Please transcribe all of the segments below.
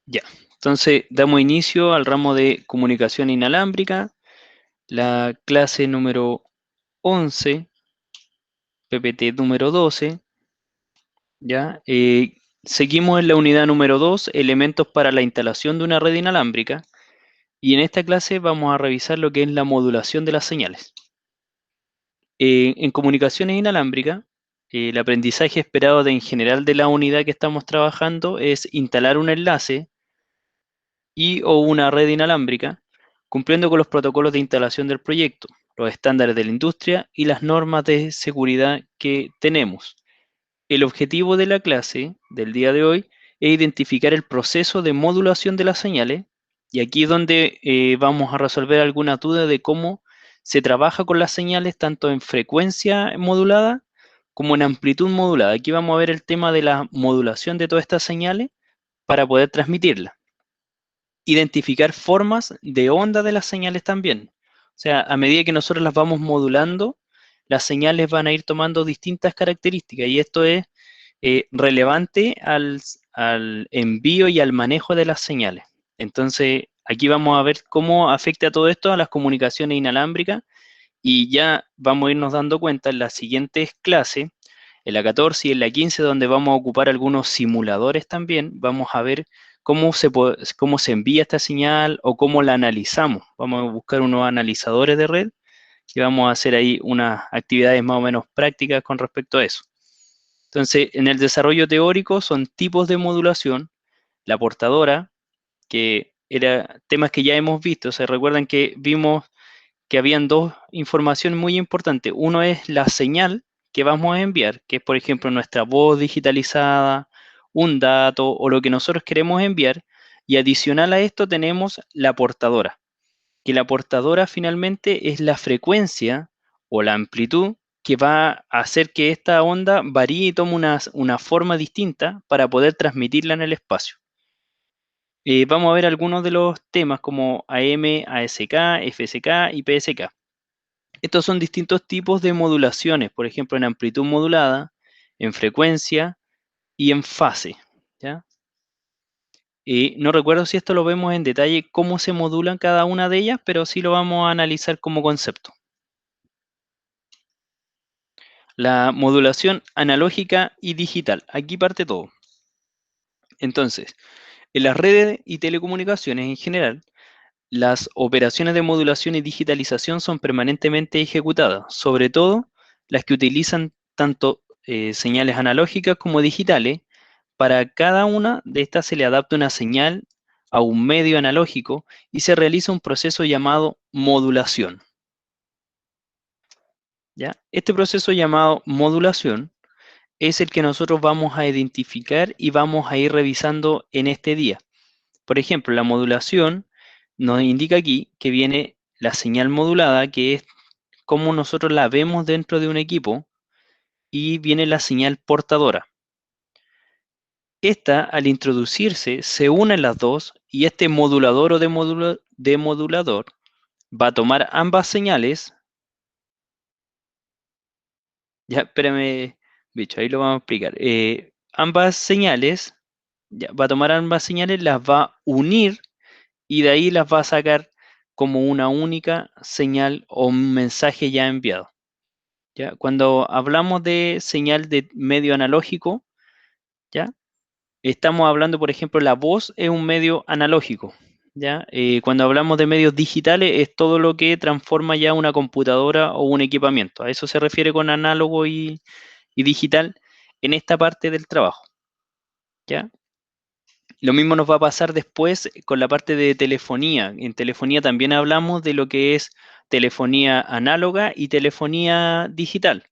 Ya, entonces damos inicio al ramo de comunicación inalámbrica, la clase número 11, PPT número 12, ¿ya? Seguimos en la unidad número 2, elementos para la instalación de una red inalámbrica, y en esta clase vamos a revisar lo que es la modulación de las señales. En comunicaciones inalámbricas, el aprendizaje esperado en general de la unidad que estamos trabajando es instalar un enlace y o una red inalámbrica, cumpliendo con los protocolos de instalación del proyecto, los estándares de la industria y las normas de seguridad que tenemos. El objetivo de la clase del día de hoy es identificar el proceso de modulación de las señales, y aquí es donde vamos a resolver alguna duda de cómo se trabaja con las señales tanto en frecuencia modulada como en amplitud modulada. Aquí vamos a ver el tema de la modulación de todas estas señales para poder transmitirlas. Identificar formas de onda de las señales también. O sea, a medida que nosotros las vamos modulando, las señales van a ir tomando distintas características, y esto es relevante al envío y al manejo de las señales. Entonces, aquí vamos a ver cómo afecta todo esto a las comunicaciones inalámbricas, y ya vamos a irnos dando cuenta en las siguientes clases, en la 14 y en la 15, donde vamos a ocupar algunos simuladores también. Vamos a ver cómo se envía esta señal o cómo la analizamos. Vamos a buscar unos analizadores de red y vamos a hacer ahí unas actividades más o menos prácticas con respecto a eso. Entonces, en el desarrollo teórico son tipos de modulación, la portadora, que era temas que ya hemos visto. Se recuerdan que vimos que habían dos informaciones muy importantes. Uno es la señal que vamos a enviar, que es, por ejemplo, nuestra voz digitalizada, un dato o lo que nosotros queremos enviar. Y adicional a esto tenemos la portadora, que la portadora finalmente es la frecuencia o la amplitud que va a hacer que esta onda varíe y tome una forma distinta para poder transmitirla en el espacio. Vamos a ver algunos de los temas como AM, ASK, FSK y PSK. Estos son distintos tipos de modulaciones, por ejemplo, en amplitud modulada, en frecuencia y en fase, ¿ya? No recuerdo si esto lo vemos en detalle, cómo se modulan cada una de ellas, pero sí lo vamos a analizar como concepto. La modulación analógica y digital. Aquí parte todo. Entonces, en las redes y telecomunicaciones en general, las operaciones de modulación y digitalización son permanentemente ejecutadas, sobre todo las que utilizan tanto señales analógicas como digitales. Para cada una de estas se le adapta una señal a un medio analógico y se realiza un proceso llamado modulación, ¿ya? Este proceso llamado modulación es el que nosotros vamos a identificar y vamos a ir revisando en este día. Por ejemplo, la modulación nos indica aquí que viene la señal modulada, que es como nosotros la vemos dentro de un equipo, y viene la señal portadora. Esta, al introducirse, se unen las dos, y este modulador o demodulador va a tomar ambas señales. Ya, espérame, bicho, ahí lo vamos a explicar. Ambas señales, ya, va a tomar ambas señales, las va a unir y de ahí las va a sacar como una única señal o un mensaje ya enviado. ¿Ya? Cuando hablamos de señal de medio analógico, ¿ya? Estamos hablando, por ejemplo, la voz es un medio analógico, ¿ya? Cuando hablamos de medios digitales es todo lo que transforma ya una computadora o un equipamiento. A eso se refiere con análogo y digital en esta parte del trabajo, ¿ya? Lo mismo nos va a pasar después con la parte de telefonía. En telefonía también hablamos de lo que es telefonía análoga y telefonía digital.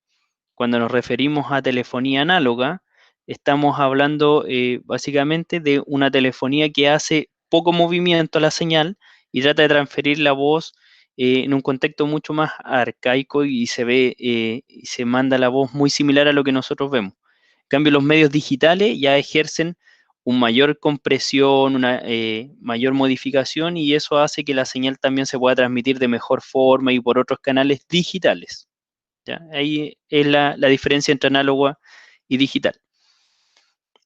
Cuando nos referimos a telefonía análoga, estamos hablando básicamente de una telefonía que hace poco movimiento a la señal y trata de transferir la voz en un contexto mucho más arcaico, y se ve y se manda la voz muy similar a lo que nosotros vemos. En cambio, los medios digitales ya ejercen una mayor compresión, una mayor modificación, y eso hace que la señal también se pueda transmitir de mejor forma y por otros canales digitales. ¿Ya? Ahí es la diferencia entre análoga y digital.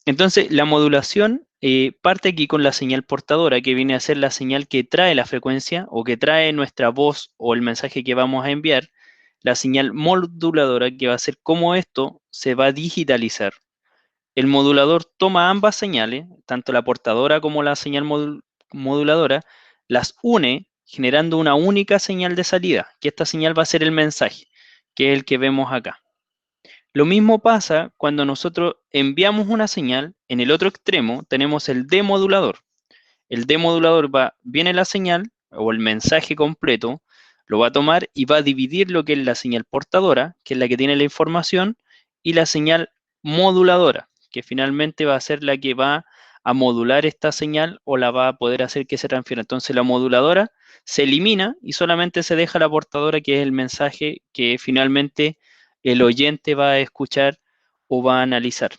Entonces, la modulación parte aquí con la señal portadora, que viene a ser la señal que trae la frecuencia o que trae nuestra voz o el mensaje que vamos a enviar. La señal moduladora, que va a ser cómo esto se va a digitalizar. El modulador toma ambas señales, tanto la portadora como la señal moduladora, las une generando una única señal de salida, que esta señal va a ser el mensaje, que es el que vemos acá. Lo mismo pasa cuando nosotros enviamos una señal, en el otro extremo tenemos el demodulador. El demodulador viene la señal o el mensaje completo, lo va a tomar y va a dividir lo que es la señal portadora, que es la que tiene la información, y la señal moduladora, que finalmente va a ser la que va a modular esta señal o la va a poder hacer que se transfiera. Entonces la moduladora se elimina y solamente se deja la portadora, que es el mensaje que finalmente el oyente va a escuchar o va a analizar.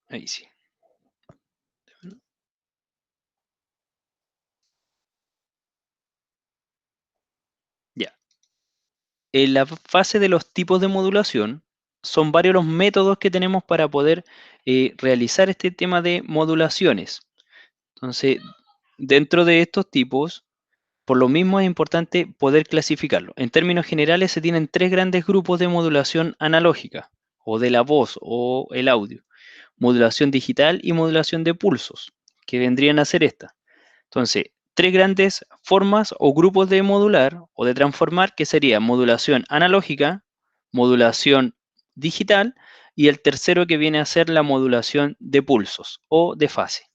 Ahí sí. Ya. En la fase de los tipos de modulación, son varios los métodos que tenemos para poder realizar este tema de modulaciones. Entonces, dentro de estos tipos, por lo mismo es importante poder clasificarlo. En términos generales, se tienen tres grandes grupos de modulación analógica, o de la voz o el audio: modulación digital y modulación de pulsos, que vendrían a ser estas. Entonces, tres grandes formas o grupos de modular o de transformar, que sería modulación analógica, modulación digital y el tercero, que viene a ser la modulación de pulsos o de fase.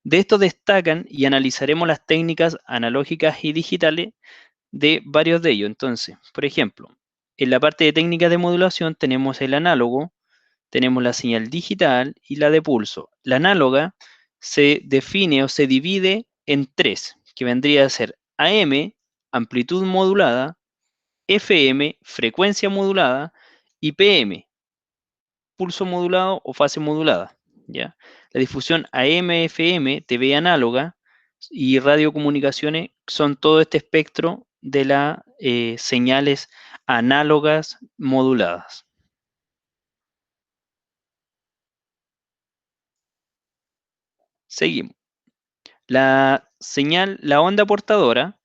De esto destacan y analizaremos las técnicas analógicas y digitales de varios de ellos. Entonces, por ejemplo, en la parte de técnicas de modulación tenemos el análogo, tenemos la señal digital y la de pulso. La análoga se define o se divide en tres, que vendría a ser AM, amplitud modulada; FM, frecuencia modulada; y PM, pulso modulado o fase modulada. ¿Ya? La difusión AM, FM, TV análoga y radiocomunicaciones son todo este espectro de las señales análogas moduladas. Seguimos. La señal, la onda portadora,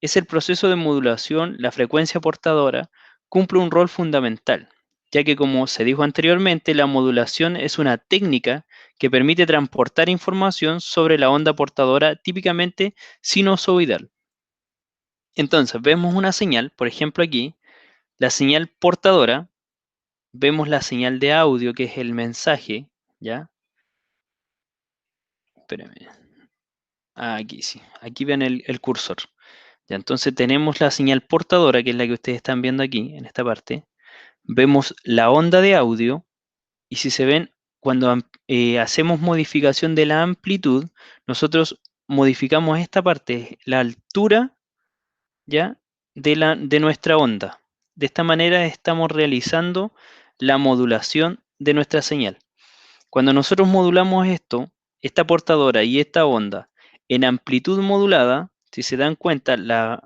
es el proceso de modulación. La frecuencia portadora cumple un rol fundamental, ya que, como se dijo anteriormente, la modulación es una técnica que permite transportar información sobre la onda portadora, típicamente sinusoidal. Entonces, vemos una señal, por ejemplo aquí, la señal portadora, vemos la señal de audio, que es el mensaje, ¿ya? Espérame. Aquí sí, aquí ven el cursor. Ya, entonces tenemos la señal portadora, que es la que ustedes están viendo aquí, en esta parte. Vemos la onda de audio, y si se ven, cuando hacemos modificación de la amplitud, nosotros modificamos esta parte, la altura, ¿ya? de nuestra onda. De esta manera estamos realizando la modulación de nuestra señal. Cuando nosotros modulamos esto, esta portadora y esta onda en amplitud modulada, si se dan cuenta, la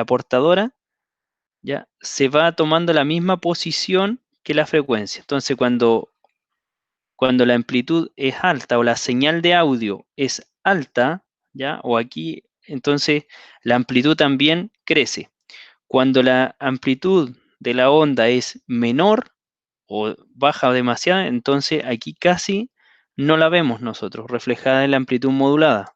portadora ya se va tomando la misma posición que la frecuencia. Entonces, cuando la amplitud es alta o la señal de audio es alta, ya, o aquí, entonces la amplitud también crece. Cuando la amplitud de la onda es menor o baja demasiado, entonces aquí casi no la vemos nosotros reflejada en la amplitud modulada,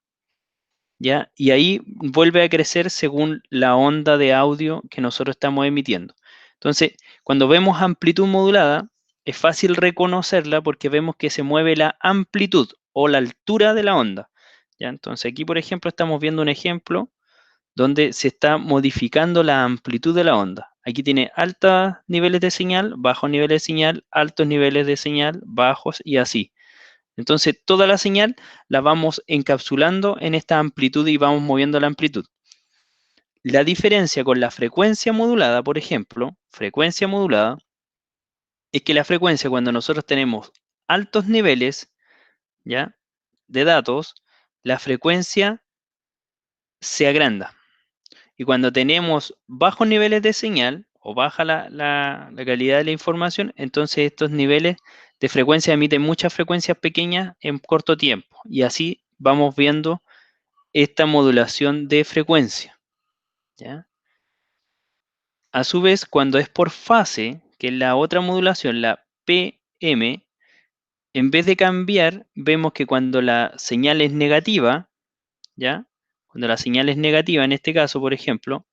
¿ya? Y ahí vuelve a crecer según la onda de audio que nosotros estamos emitiendo. Entonces, cuando vemos amplitud modulada, es fácil reconocerla porque vemos que se mueve la amplitud o la altura de la onda, ¿ya? Entonces aquí, por ejemplo, estamos viendo un ejemplo donde se está modificando la amplitud de la onda. Aquí tiene altos niveles de señal, bajos niveles de señal, altos niveles de señal, bajos, y así. Entonces, toda la señal la vamos encapsulando en esta amplitud y vamos moviendo la amplitud. La diferencia con la frecuencia modulada, por ejemplo, frecuencia modulada, es que la frecuencia, cuando nosotros tenemos altos niveles, ¿ya?, de datos, la frecuencia se agranda. Y cuando tenemos bajos niveles de señal o baja la calidad de la información, entonces estos niveles de frecuencia emiten muchas frecuencias pequeñas en corto tiempo. Y así vamos viendo esta modulación de frecuencia, ¿ya? A su vez, cuando es por fase, que es la otra modulación, la PM, en vez de cambiar, vemos que cuando la señal es negativa, ¿ya? Cuando la señal es negativa, en este caso, por ejemplo,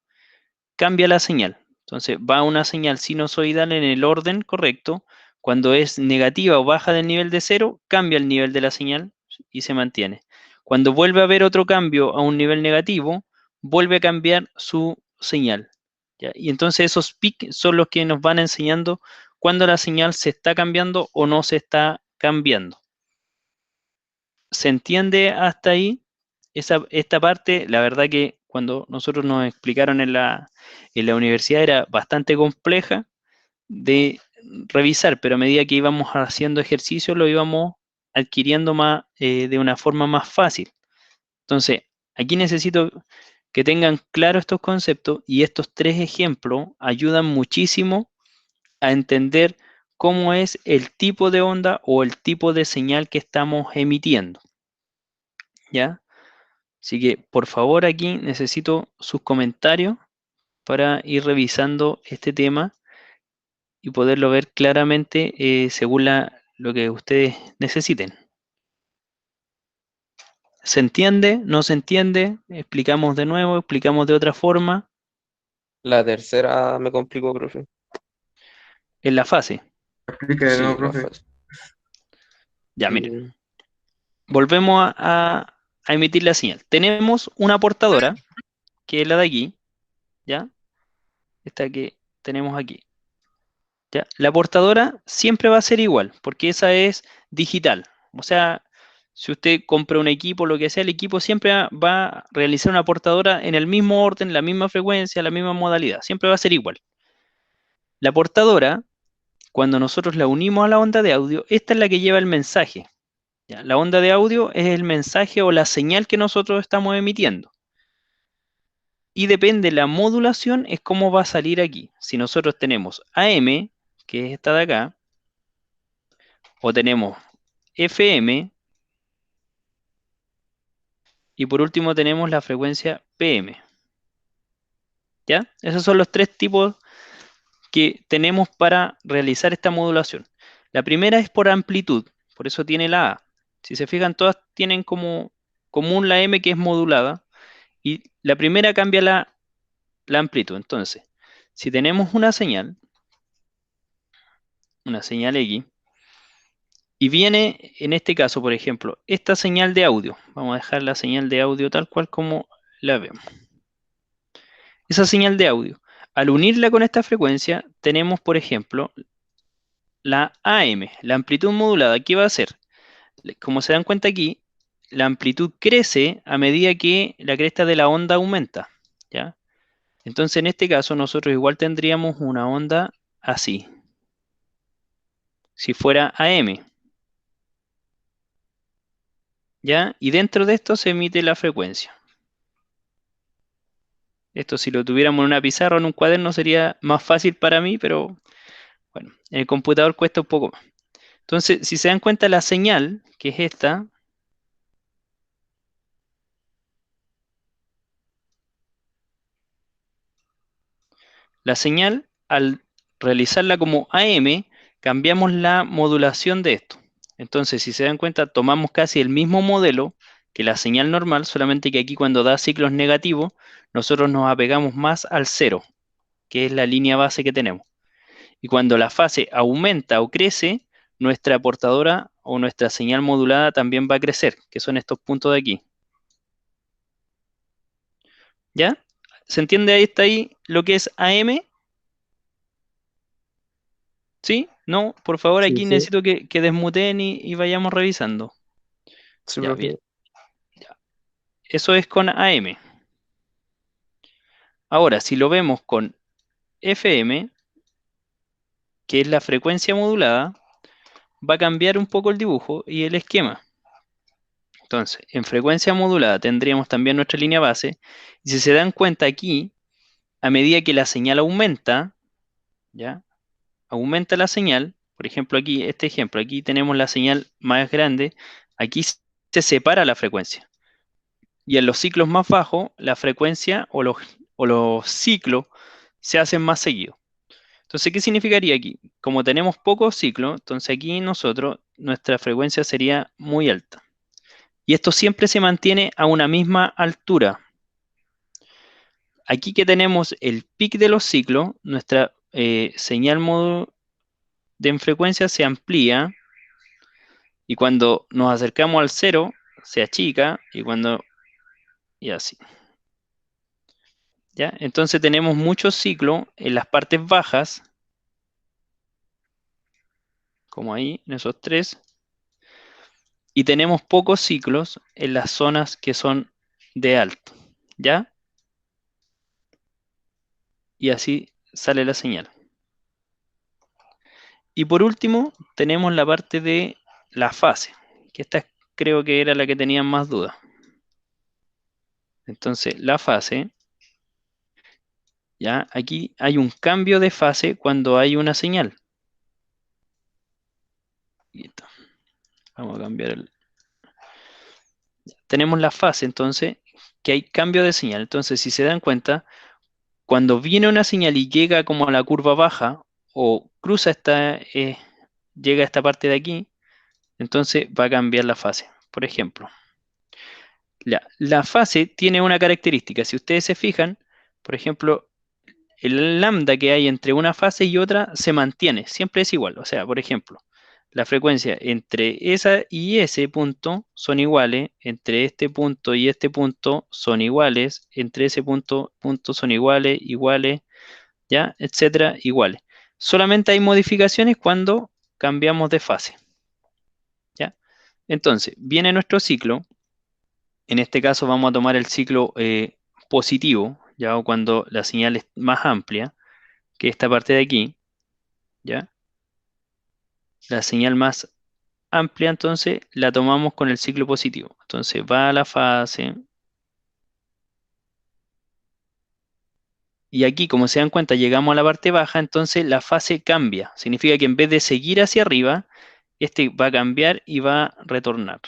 cambia la señal. Entonces va una señal sinusoidal en el orden correcto. Cuando es negativa o baja del nivel de cero, cambia el nivel de la señal y se mantiene. Cuando vuelve a haber otro cambio a un nivel negativo, vuelve a cambiar su señal, ¿ya? Y entonces esos pics son los que nos van enseñando cuando la señal se está cambiando o no se está cambiando. ¿Se entiende hasta ahí? Esta parte, la verdad que cuando nosotros nos explicaron en la universidad era bastante compleja de revisar, pero a medida que íbamos haciendo ejercicio lo íbamos adquiriendo más, de una forma más fácil. Entonces, aquí necesito que tengan claro estos conceptos y estos tres ejemplos ayudan muchísimo a entender cómo es el tipo de onda o el tipo de señal que estamos emitiendo, ¿ya? Así que, por favor, aquí necesito sus comentarios para ir revisando este tema y poderlo ver claramente según lo que ustedes necesiten. ¿Se entiende? ¿No se entiende? Explicamos de nuevo, explicamos de otra forma. La tercera me complicó, profe. En la fase. Explique de nuevo, Sí, la profe. fase. Ya, miren. Mm, Volvemos a emitir la señal. Tenemos una portadora, que es la de aquí, ¿ya? Esta que tenemos aquí. ¿Ya? La portadora siempre va a ser igual, porque esa es digital. O sea, si usted compra un equipo, lo que sea, el equipo siempre va a realizar una portadora en el mismo orden, la misma frecuencia, la misma modalidad. Siempre va a ser igual. La portadora, cuando nosotros la unimos a la onda de audio, esta es la que lleva el mensaje, ¿ya? La onda de audio es el mensaje o la señal que nosotros estamos emitiendo. Y depende la modulación, es cómo va a salir aquí. Si nosotros tenemos AM, que es esta de acá, o tenemos FM, y por último tenemos la frecuencia PM, ¿ya? Esos son los tres tipos que tenemos para realizar esta modulación. La primera es por amplitud, por eso tiene la A. Si se fijan, todas tienen como común la M que es modulada, y la primera cambia la amplitud. Entonces, si tenemos una señal X, y viene, en este caso, por ejemplo, esta señal de audio. Vamos a dejar la señal de audio tal cual como la vemos. Esa señal de audio, al unirla con esta frecuencia, tenemos, por ejemplo, la AM, la amplitud modulada. ¿Qué va a hacer? Como se dan cuenta aquí, la amplitud crece a medida que la cresta de la onda aumenta, ¿ya? Entonces, en este caso, nosotros igual tendríamos una onda así, si fuera AM, ¿ya? Y dentro de esto se emite la frecuencia. Esto si lo tuviéramos en una pizarra o en un cuaderno sería más fácil para mí, pero bueno, en el computador cuesta un poco más. Entonces, si se dan cuenta, la señal, que es esta, la señal, al realizarla como AM, cambiamos la modulación de esto. Entonces, si se dan cuenta, tomamos casi el mismo modelo que la señal normal, solamente que aquí cuando da ciclos negativos, nosotros nos apegamos más al cero, que es la línea base que tenemos. Y cuando la fase aumenta o crece, nuestra portadora o nuestra señal modulada también va a crecer, que son estos puntos de aquí. ¿Ya? ¿Se entiende ahí, está ahí lo que es AM? ¿Sí? ¿No? Por favor, sí, aquí sí, necesito que desmuteen y vayamos revisando. sí, Ya, bien. profe. Ya. Eso es con AM. Ahora, si lo vemos con FM, que es la frecuencia modulada, va a cambiar un poco el dibujo y el esquema. Entonces, en frecuencia modulada tendríamos también nuestra línea base. Y si se dan cuenta aquí, a medida que la señal aumenta, ¿ya? Aumenta la señal, por ejemplo aquí, este ejemplo, aquí tenemos la señal más grande, aquí se separa la frecuencia. Y en los ciclos más bajos, la frecuencia o los ciclos se hacen más seguidos. Entonces, ¿qué significaría aquí? Como tenemos pocos ciclos, entonces aquí nosotros, nuestra frecuencia sería muy alta. Y esto siempre se mantiene a una misma altura. Aquí que tenemos el pic de los ciclos, nuestra señal de frecuencia se amplía y cuando nos acercamos al cero se achica y así. ¿Ya? Entonces tenemos muchos ciclos en las partes bajas, como ahí, en esos tres, y tenemos pocos ciclos en las zonas que son de alto, ¿ya? Y así sale la señal. Y por último, tenemos la parte de la fase, que esta creo que era la que tenían más dudas. Entonces, la fase, ¿ya? Aquí hay un cambio de fase cuando hay una señal. Listo. Vamos a cambiar el... Tenemos la fase, entonces, que hay cambio de señal. Entonces, si se dan cuenta, cuando viene una señal y llega como a la curva baja o cruza llega a esta parte de aquí, entonces va a cambiar la fase. Por ejemplo, la fase tiene una característica. Si ustedes se fijan, por ejemplo, el lambda que hay entre una fase y otra se mantiene, siempre es igual. O sea, por ejemplo, la frecuencia entre esa y ese punto son iguales, entre este punto y este punto son iguales, entre ese punto son iguales, iguales, ¿ya? Etcétera, iguales. Solamente hay modificaciones cuando cambiamos de fase, ¿ya? Entonces, viene nuestro ciclo. En este caso vamos a tomar el ciclo positivo, ¿ya? O cuando la señal es más amplia que esta parte de aquí, ¿ya? La señal más amplia, entonces, la tomamos con el ciclo positivo. Entonces, va a la fase. Y aquí, como se dan cuenta, llegamos a la parte baja, entonces la fase cambia. Significa que en vez de seguir hacia arriba, este va a cambiar y va a retornar.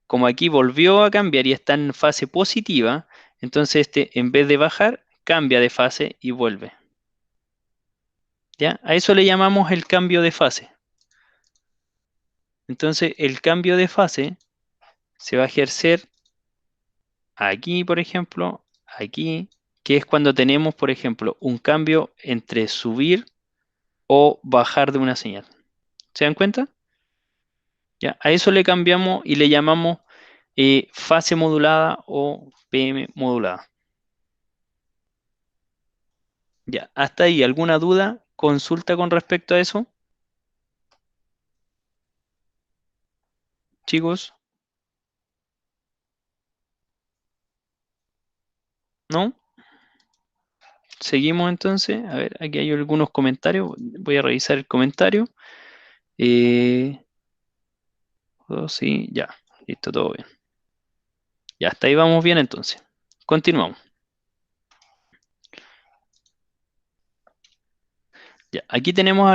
Como aquí volvió a cambiar y está en fase positiva, entonces este, en vez de bajar, cambia de fase y vuelve. ¿Ya? A eso le llamamos el cambio de fase. Entonces, el cambio de fase se va a ejercer aquí, por ejemplo, aquí, que es cuando tenemos, por ejemplo, un cambio entre subir o bajar de una señal. ¿Se dan cuenta? ¿Ya? A eso le cambiamos y le llamamos fase modulada o PM modulada. Ya, hasta ahí, ¿alguna duda? ¿Consulta con respecto a eso? Chicos, ¿no? Seguimos entonces. A ver, aquí hay algunos comentarios. Voy a revisar el comentario. Eh, sí, ya, listo, todo bien. Ya, hasta ahí vamos bien entonces. Continuamos. Ya, aquí tenemos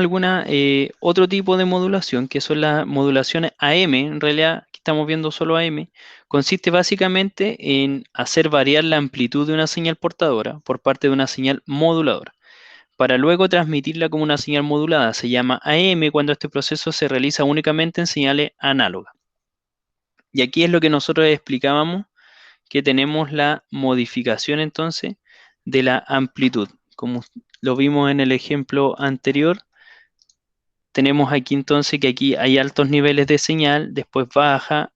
otro tipo de modulación, que son las modulaciones AM. En realidad, aquí estamos viendo solo AM. Consiste básicamente en hacer variar la amplitud de una señal portadora por parte de una señal moduladora, para luego transmitirla como una señal modulada. Se llama AM cuando este proceso se realiza únicamente en señales análogas. Y aquí es lo que nosotros explicábamos, que tenemos la modificación entonces de la amplitud. Como lo vimos en el ejemplo anterior, tenemos aquí entonces que aquí hay altos niveles de señal, después baja,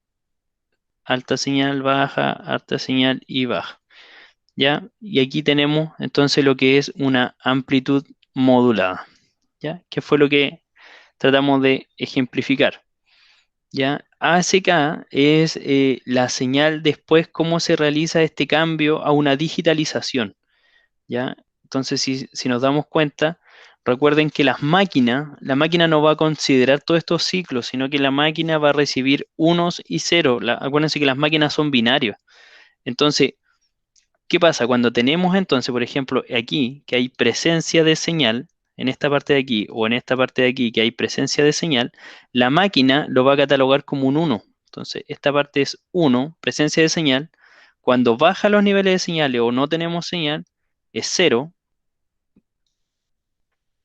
alta señal y baja. ¿Ya? Y aquí tenemos entonces lo que es una amplitud modulada, ¿ya? Que fue lo que tratamos de ejemplificar, ¿ya? ASK es la señal después cómo se realiza este cambio a una digitalización, ¿ya? Entonces, si nos damos cuenta, recuerden que la máquina no va a considerar todos estos ciclos, sino que la máquina va a recibir unos y ceros. Acuérdense que las máquinas son binarios. Entonces, ¿Qué pasa? Cuando tenemos entonces, por ejemplo, aquí, que hay presencia de señal, en esta parte de aquí o en esta parte de aquí, que hay presencia de señal, la máquina lo va a catalogar como un 1. Entonces, esta parte es 1, presencia de señal. Cuando baja los niveles de señales o no tenemos señal, es 0.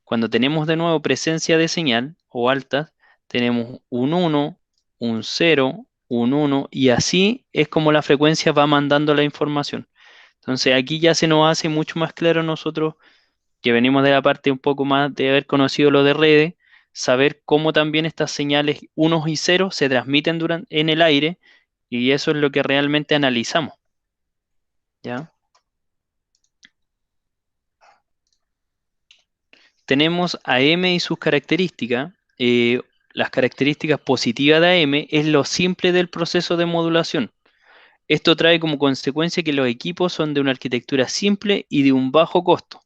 Cuando tenemos de nuevo presencia de señal o altas, tenemos un 1, un 0, un 1, y así es como la frecuencia va mandando la información. Entonces aquí ya se nos hace mucho más claro a nosotros que venimos de la parte un poco más de haber conocido lo de redes, saber cómo también estas señales unos y ceros se transmiten en el aire, y eso es lo que realmente analizamos, ¿ya? Tenemos a M y sus características. Las características positivas de AM es lo simple del proceso de modulación. Esto trae como consecuencia que los equipos son de una arquitectura simple y de un bajo costo,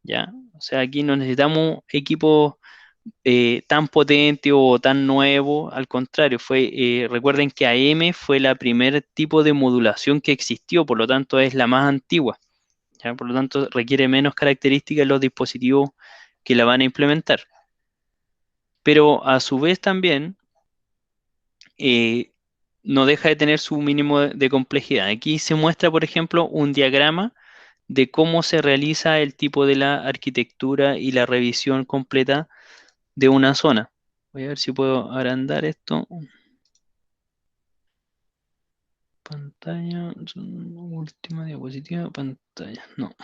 ¿ya? O sea, aquí no necesitamos equipos tan potentes o tan nuevos, al contrario, recuerden que AM fue la primer tipo de modulación que existió, por lo tanto es la más antigua, ¿ya? Por lo tanto requiere menos características en los dispositivos que la van a implementar. Pero a su vez también eh, no deja de tener su mínimo de complejidad. Aquí se muestra, por ejemplo, un diagrama de cómo se realiza el tipo de la arquitectura y la revisión completa de una zona. Voy a ver si puedo agrandar esto. Pantalla, última diapositiva, pantalla. No,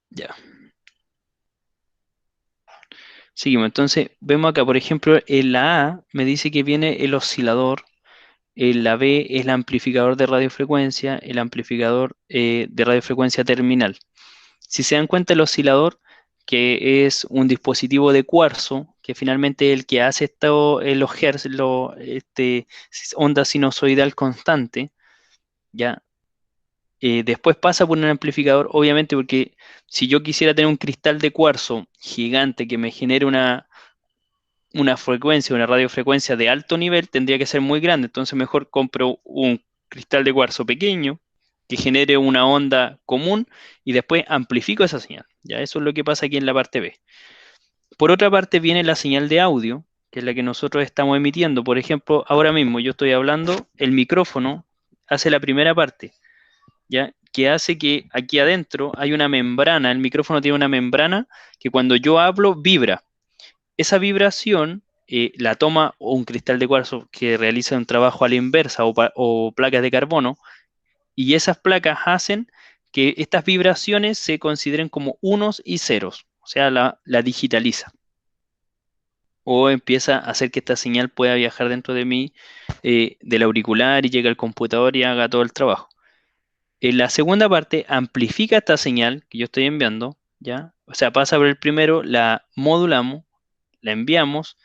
ya. Seguimos. Entonces, vemos acá, por ejemplo, en la A me dice que viene el oscilador. La B es el amplificador de radiofrecuencia, el amplificador de radiofrecuencia terminal. Si se dan cuenta, el oscilador, que es un dispositivo de cuarzo, que finalmente es el que hace los hertz, onda sinusoidal constante, ¿ya? Después pasa por un amplificador, obviamente, porque si yo quisiera tener un cristal de cuarzo gigante que me genere una frecuencia, una radiofrecuencia de alto nivel, tendría que ser muy grande. Entonces mejor compro un cristal de cuarzo pequeño que genere una onda común y después amplifico esa señal. Ya eso es lo que pasa aquí en la parte B. Por otra parte viene la señal de audio, que es la que nosotros estamos emitiendo. Por ejemplo, ahora mismo yo estoy hablando, el micrófono hace la primera parte, ¿ya? Que hace que aquí adentro hay una membrana, el micrófono tiene una membrana que cuando yo hablo vibra. Esa vibración la toma un cristal de cuarzo que realiza un trabajo a la inversa o placas de carbono, y esas placas hacen que estas vibraciones se consideren como unos y ceros, o sea, la digitaliza o empieza a hacer que esta señal pueda viajar dentro de mí, del auricular, y llegue al computador y haga todo el trabajo. En la segunda parte amplifica esta señal que yo estoy enviando, ¿ya? O sea, pasa por el primero, la modulamos, la enviamos,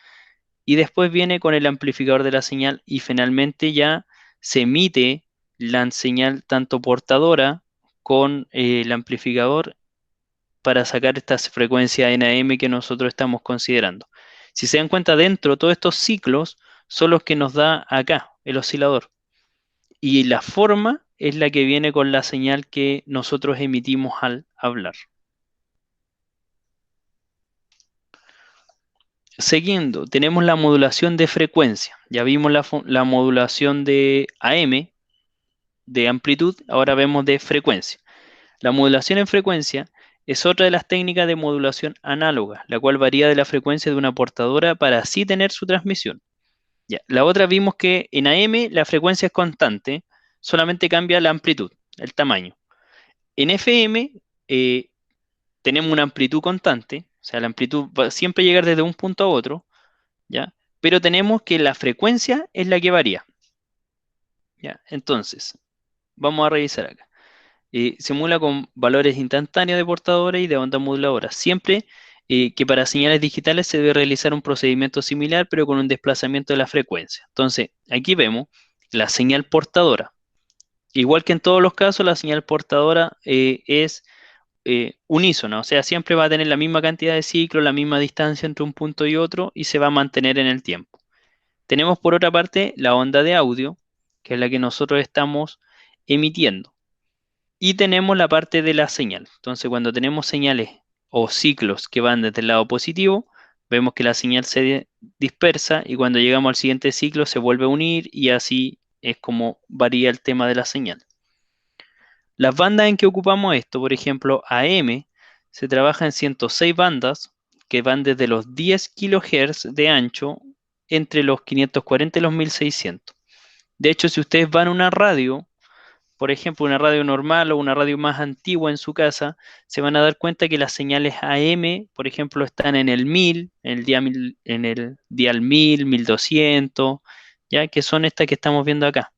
y después viene con el amplificador de la señal y finalmente ya se emite la señal tanto portadora con el amplificador para sacar estas frecuencias NAM que nosotros estamos considerando. Si se dan cuenta, dentro todos estos ciclos son los que nos da acá el oscilador, y la forma es la que viene con la señal que nosotros emitimos al hablar. Siguiendo, tenemos la modulación de frecuencia. Ya vimos la modulación de AM, de amplitud, ahora vemos de frecuencia. La modulación en frecuencia es otra de las técnicas de modulación análoga, la cual varía de la frecuencia de una portadora para así tener su transmisión. Ya. La otra vimos que en AM la frecuencia es constante, solamente cambia la amplitud, el tamaño. En FM eh, tenemos una amplitud constante, o sea, la amplitud va a siempre llegar desde un punto a otro, ¿ya? Pero tenemos que la frecuencia es la que varía, ¿ya? Entonces, vamos a revisar acá. Simula con valores instantáneos de portadora y de onda moduladora. Siempre que para señales digitales se debe realizar un procedimiento similar, pero con un desplazamiento de la frecuencia. Entonces, aquí vemos la señal portadora. Igual que en todos los casos, la señal portadora es unísona, o sea, siempre va a tener la misma cantidad de ciclos, la misma distancia entre un punto y otro, y se va a mantener en el tiempo. Tenemos por otra parte la onda de audio, que es la que nosotros estamos emitiendo. Y tenemos la parte de la señal. Entonces, cuando tenemos señales o ciclos que van desde el lado positivo, vemos que la señal se dispersa y cuando llegamos al siguiente ciclo se vuelve a unir y así es como varía el tema de la señal. Las bandas en que ocupamos esto, por ejemplo, AM, se trabaja en 106 bandas que van desde los 10 kHz de ancho entre los 540 y los 1600. De hecho, si ustedes van a una radio, por ejemplo, una radio normal o una radio más antigua en su casa, se van a dar cuenta que las señales AM, por ejemplo, están en el 1000, en el dial 1000, 1200, ya que son estas que estamos viendo acá.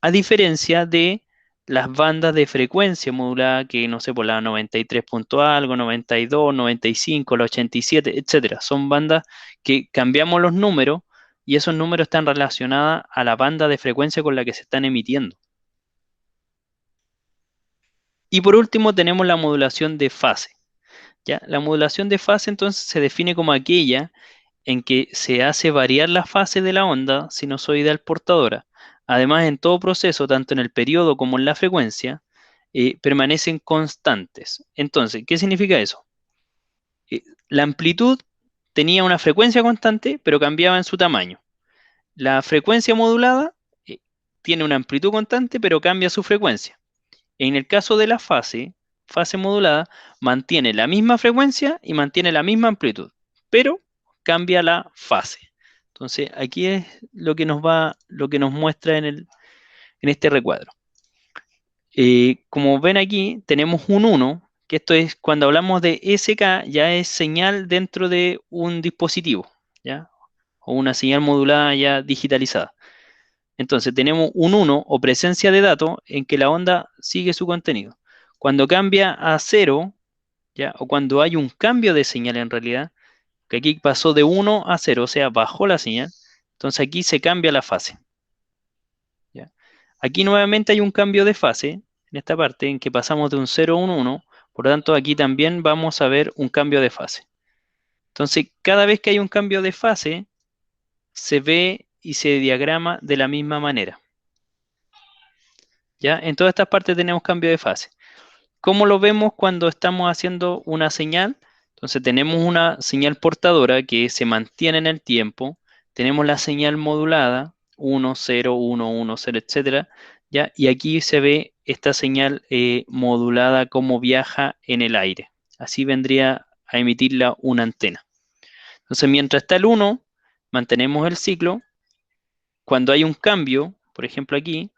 A diferencia de las bandas de frecuencia modulada, que no sé, por la 93 punto algo, 92, 95, la 87, etcétera. Son bandas que cambiamos los números y esos números están relacionados a la banda de frecuencia con la que se están emitiendo. Y por último tenemos la modulación de fase. ¿Ya? La modulación de fase entonces se define como aquella en que se hace variar la fase de la onda sinusoidal portadora. Además, en todo proceso, tanto en el periodo como en la frecuencia, permanecen constantes. Entonces, ¿qué significa eso? La amplitud tenía una frecuencia constante, pero cambiaba en su tamaño. La frecuencia modulada tiene una amplitud constante, pero cambia su frecuencia. En el caso de la fase modulada, mantiene la misma frecuencia y mantiene la misma amplitud, pero cambia la fase. Entonces, aquí es lo que nos muestra en este recuadro. Como ven aquí, tenemos un 1, que esto es cuando hablamos de SK, ya es señal dentro de un dispositivo, ¿ya? O una señal modulada ya digitalizada. Entonces tenemos un 1 o presencia de datos en que la onda sigue su contenido. Cuando cambia a 0, ¿ya? O cuando hay un cambio de señal en realidad, que aquí pasó de 1 a 0, o sea, bajó la señal, entonces aquí se cambia la fase, ¿ya? Aquí nuevamente hay un cambio de fase, en esta parte, en que pasamos de un 0 a un 1, por lo tanto aquí también vamos a ver un cambio de fase. Entonces, cada vez que hay un cambio de fase, se ve y se diagrama de la misma manera. ¿Ya? En todas estas partes tenemos cambio de fase. ¿Cómo lo vemos cuando estamos haciendo una señal? Entonces tenemos una señal portadora que se mantiene en el tiempo, tenemos la señal modulada, 1, 0, 1, 1, 0, etcétera, ¿ya? Y aquí se ve esta señal modulada como viaja en el aire. Así vendría a emitirla una antena. Entonces, mientras está el 1, mantenemos el ciclo. Cuando hay un cambio, por ejemplo aquí,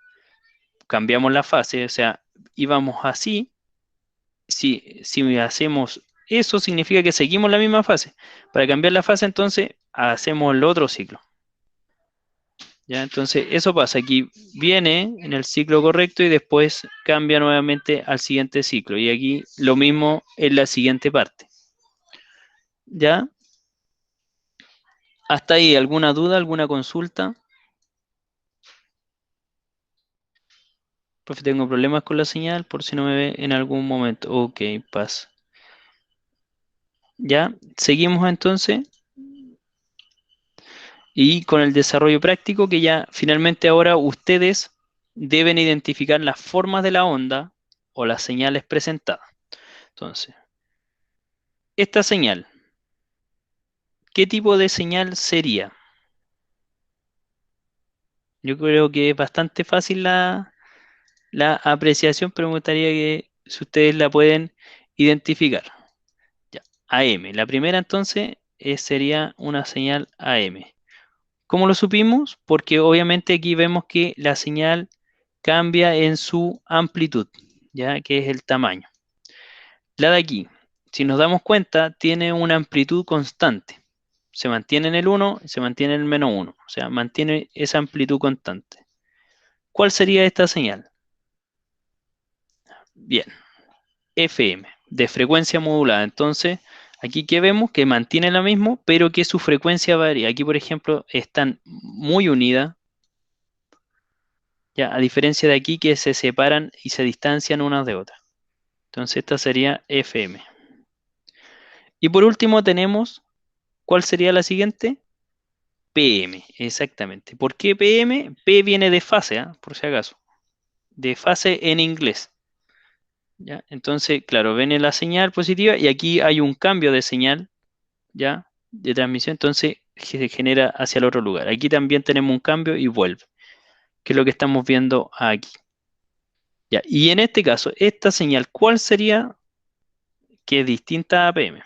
cambiamos la fase, o sea, íbamos así. Si hacemos eso, significa que seguimos la misma fase. Para cambiar la fase, entonces, hacemos el otro ciclo. ¿Ya? Entonces, eso pasa. Aquí viene en el ciclo correcto y después cambia nuevamente al siguiente ciclo. Y aquí lo mismo en la siguiente parte. ¿Ya? ¿Hasta ahí alguna duda, alguna consulta? Profe, tengo problemas con la señal por si no me ve en algún momento. Ok, pasa. ¿Ya? Seguimos entonces. Y con el desarrollo práctico que ya finalmente ahora ustedes deben identificar las formas de la onda o las señales presentadas. Entonces, esta señal, ¿qué tipo de señal sería? Yo creo que es bastante fácil la apreciación, pero me gustaría que si ustedes la pueden identificar. Ya, AM. La primera entonces sería una señal AM. ¿Cómo lo supimos? Porque obviamente aquí vemos que la señal cambia en su amplitud, ya que es el tamaño. La de aquí, si nos damos cuenta, tiene una amplitud constante. Se mantiene en el 1 y se mantiene en el menos 1. O sea, mantiene esa amplitud constante. ¿Cuál sería esta señal? Bien, FM, de frecuencia modulada. Entonces, aquí que vemos que mantiene la misma, pero que su frecuencia varía. Aquí, por ejemplo, están muy unidas. Ya, a diferencia de aquí que se separan y se distancian unas de otras. Entonces esta sería FM. Y por último tenemos, ¿cuál sería la siguiente? PM, exactamente. ¿Por qué PM? P viene de fase, ¿ah? Por si acaso. De fase en inglés. ¿Ya? Entonces, claro, viene la señal positiva y aquí hay un cambio de señal, ¿ya? De transmisión, entonces se genera hacia el otro lugar. Aquí también tenemos un cambio y vuelve, que es lo que estamos viendo aquí. ¿Ya? Y en este caso, esta señal, ¿cuál sería que es distinta a PM?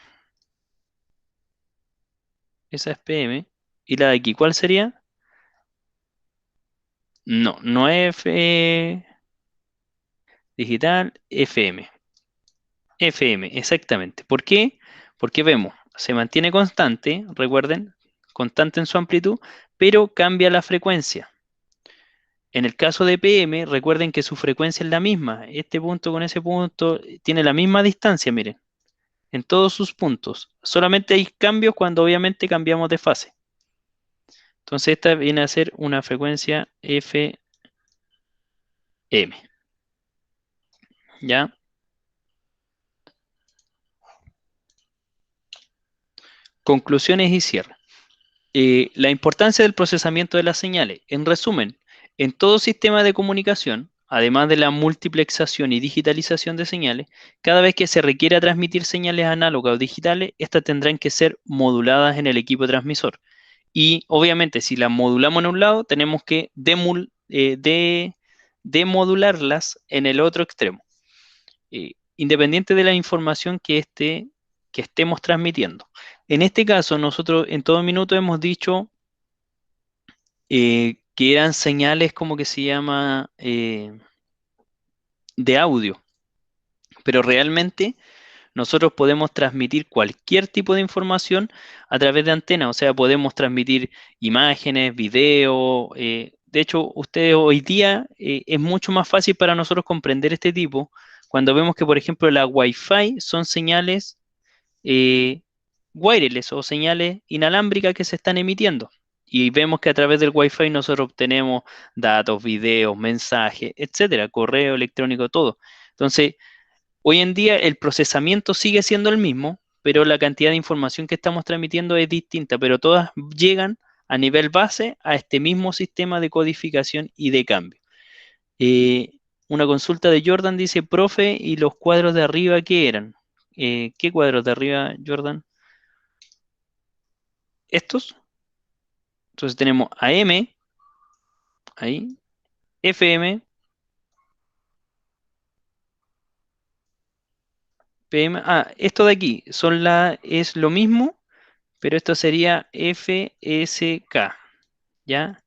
Esa es PM. ¿Y la de aquí cuál sería? No, no es digital, FM. FM, exactamente. ¿Por qué? Porque vemos, se mantiene constante, recuerden, constante en su amplitud, pero cambia la frecuencia. En el caso de PM, recuerden que su frecuencia es la misma. Este punto con ese punto tiene la misma distancia, miren, en todos sus puntos. Solamente hay cambios cuando obviamente cambiamos de fase. Entonces esta viene a ser una frecuencia FM. ¿Ya? Conclusiones y cierre. La importancia del procesamiento de las señales. En resumen, en todo sistema de comunicación, además de la multiplexación y digitalización de señales, cada vez que se requiera transmitir señales análogas o digitales, estas tendrán que ser moduladas en el equipo transmisor. Y obviamente, si las modulamos en un lado, tenemos que demodularlas en el otro extremo, independiente de la información que estemos transmitiendo. En este caso, nosotros en todo minuto hemos dicho que eran señales como que se llama de audio, pero realmente nosotros podemos transmitir cualquier tipo de información a través de antenas, o sea, podemos transmitir imágenes, video. De hecho, ustedes hoy día es mucho más fácil para nosotros comprender este tipo cuando vemos que, por ejemplo, la Wi-Fi son señales eh, wireless o señales inalámbricas que se están emitiendo. Y vemos que a través del Wi-Fi nosotros obtenemos datos, videos, mensajes, etcétera, correo electrónico, todo. Entonces, hoy en día el procesamiento sigue siendo el mismo, pero la cantidad de información que estamos transmitiendo es distinta, pero todas llegan a nivel base a este mismo sistema de codificación y de cambio. Eh, una consulta de Jordan dice, profe, ¿y los cuadros de arriba qué eran? ¿Qué cuadros de arriba, Jordan? Estos. Entonces tenemos AM, ahí, FM, PM. Ah, esto de aquí es lo mismo, pero esto sería FSK, ¿ya?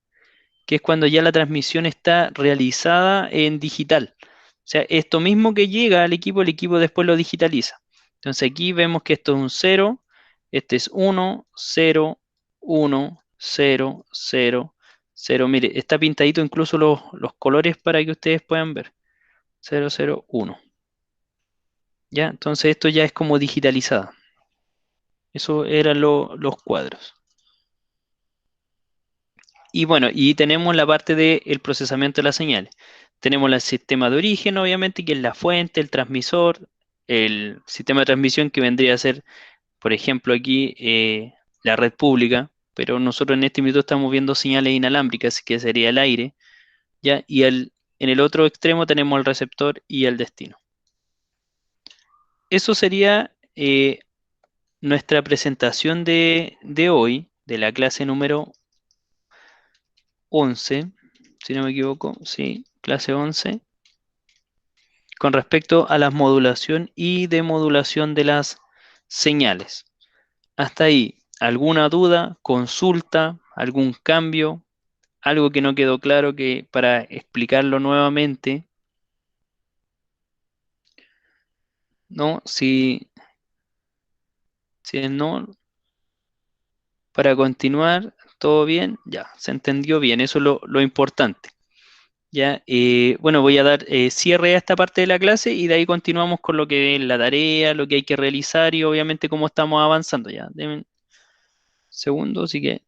Que es cuando ya la transmisión está realizada en digital. O sea, esto mismo que llega al equipo, el equipo después lo digitaliza. Entonces aquí vemos que esto es un 0, este es 1, 0, 1, 0, 0, 0. Mire, está pintadito incluso los colores para que ustedes puedan ver. 0, 0, 1. ¿Ya? Entonces esto ya es como digitalizado. Eso eran los cuadros. Y bueno, y tenemos la parte del procesamiento de las señales. Tenemos el sistema de origen, obviamente, que es la fuente, el transmisor, el sistema de transmisión que vendría a ser, por ejemplo, aquí la red pública, pero nosotros en este minuto estamos viendo señales inalámbricas, que sería el aire, ¿ya? Y en el otro extremo tenemos el receptor y el destino. Eso sería nuestra presentación de hoy, de la clase número 11, si no me equivoco, sí, clase 11, con respecto a la modulación y demodulación de las señales. Hasta ahí, ¿alguna duda, consulta, algún cambio, algo que no quedó claro que para explicarlo nuevamente? ¿No? Si no, para continuar, todo bien, ya, se entendió bien, eso es lo importante. Ya, bueno, voy a dar cierre a esta parte de la clase y de ahí continuamos con lo que es la tarea, lo que hay que realizar y obviamente cómo estamos avanzando ya. Deme un segundo, así que